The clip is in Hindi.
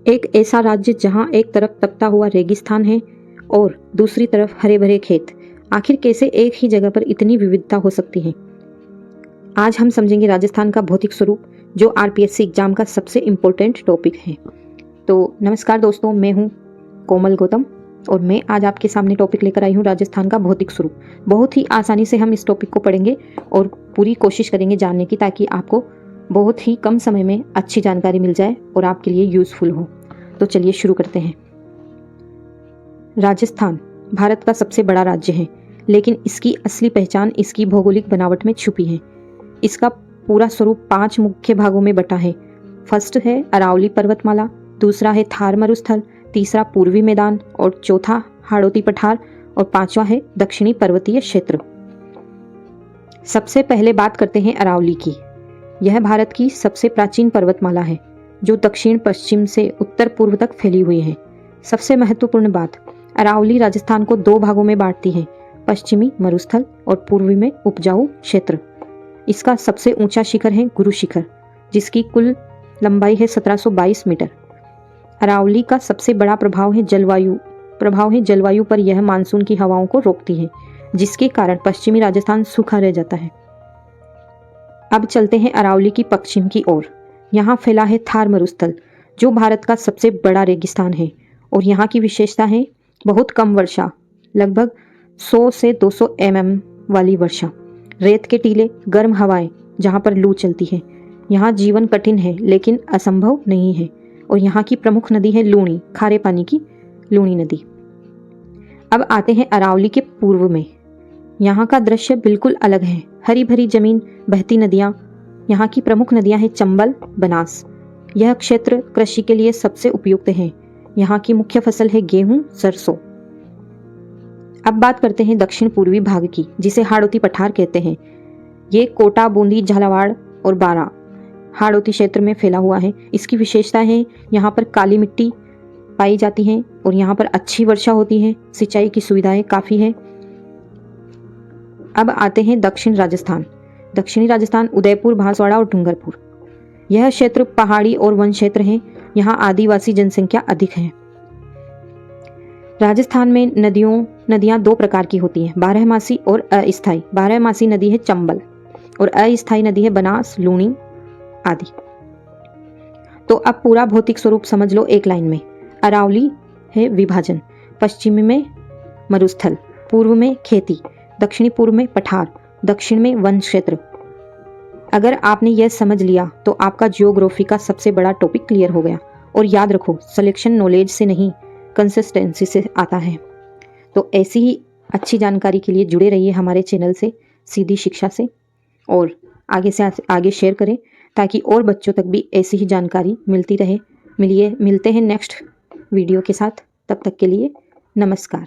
एक ऐसा राज्य जहां एक तरफ तपता हुआ रेगिस्तान है और दूसरी तरफ हरे भरे खेत। आखिर कैसे एक ही जगह पर इतनी विविधता हो सकती है? आज हम समझेंगे राजस्थान का भौतिक स्वरूप, जो आरपीएससी एग्जाम का सबसे इम्पोर्टेंट टॉपिक है। तो नमस्कार दोस्तों, मैं हूं कोमल गौतम और मैं आज आपके सामने टॉपिक लेकर आई हूं राजस्थान का भौतिक स्वरूप। बहुत ही आसानी से हम इस टॉपिक को पढ़ेंगे और पूरी कोशिश करेंगे जानने की, ताकि आपको बहुत ही कम समय में अच्छी जानकारी मिल जाए और आपके लिए यूजफुल हो। तो चलिए शुरू करते हैं। राजस्थान भारत का सबसे बड़ा राज्य है, लेकिन इसकी असली पहचान इसकी भौगोलिक बनावट में छुपी है। इसका पूरा स्वरूप 5 मुख्य भागों में बटा है। फर्स्ट है अरावली पर्वतमाला, दूसरा है थार मरुस्थल, तीसरा पूर्वी मैदान और चौथा हाड़ौती पठार और पांचवा है दक्षिणी पर्वतीय क्षेत्र। सबसे पहले बात करते हैं अरावली की। यह भारत की सबसे प्राचीन पर्वतमाला है, जो दक्षिण पश्चिम से उत्तर पूर्व तक फैली हुई है। सबसे महत्वपूर्ण बात, अरावली राजस्थान को 2 भागों में बांटती है, पश्चिमी मरुस्थल और पूर्वी में उपजाऊ क्षेत्र। इसका सबसे ऊंचा शिखर है गुरु शिखर, जिसकी कुल लंबाई है 1722 मीटर। अरावली का सबसे बड़ा प्रभाव है जलवायु पर। यह मानसून की हवाओं को रोकती है, जिसके कारण पश्चिमी राजस्थान सूखा रह जाता है। अब चलते हैं अरावली की पश्चिम की ओर। यहाँ फैला है थार मरुस्थल, जो भारत का सबसे बड़ा रेगिस्तान है और यहाँ की विशेषता है बहुत कम वर्षा, लगभग 100 से 200 mm वाली वर्षा, रेत के टीले, गर्म हवाएं जहाँ पर लू चलती है। यहाँ जीवन कठिन है लेकिन असंभव नहीं है। और यहाँ की प्रमुख नदी है लूणी, खारे पानी की लूणी नदी। अब आते हैं अरावली के पूर्व में। यहाँ का दृश्य बिल्कुल अलग है। हरी भरी जमीन, बहती नदियाँ। यहाँ की प्रमुख नदियाँ हैं चंबल, बनास। यह क्षेत्र कृषि के लिए सबसे उपयुक्त है। यहाँ की मुख्य फसल है गेहूं, सरसों। अब बात करते हैं दक्षिण पूर्वी भाग की, जिसे हाड़ौती पठार कहते हैं। ये कोटा, बूंदी, झालावाड़ और बारां हाड़ौती क्षेत्र में फैला हुआ है। इसकी विशेषता है यहाँ पर काली मिट्टी पाई जाती है और यहाँ पर अच्छी वर्षा होती है। सिंचाई की सुविधाएं काफ़ी है। अब आते हैं दक्षिण राजस्थान। दक्षिणी राजस्थान उदयपुर, बांसवाड़ा और डूंगरपुर। यह क्षेत्र पहाड़ी और वन क्षेत्र है। यहाँ आदिवासी जनसंख्या अधिक है। राजस्थान में नदियाँ 2 प्रकार की होती हैं, बारहमासी और अस्थायी। बारहमासी नदी है चंबल और अस्थायी नदी है बनास, लूणी आदि। तो अब पूरा भौतिक स्वरूप समझ लो एक लाइन में। अरावली है विभाजन, पश्चिमी में मरुस्थल, पूर्व में खेती, दक्षिणी पूर्व में पठार, दक्षिण में वन क्षेत्र। अगर आपने यह समझ लिया तो आपका जियोग्राफी का सबसे बड़ा टॉपिक क्लियर हो गया। और याद रखो, सिलेक्शन नॉलेज से नहीं, कंसिस्टेंसी से आता है। तो ऐसी ही अच्छी जानकारी के लिए जुड़े रहिए हमारे चैनल से, सीधी शिक्षा से, और आगे से आगे शेयर करें, ताकि और बच्चों तक भी ऐसी ही जानकारी मिलती रहे। मिलते हैं नेक्स्ट वीडियो के साथ। तब तक के लिए नमस्कार।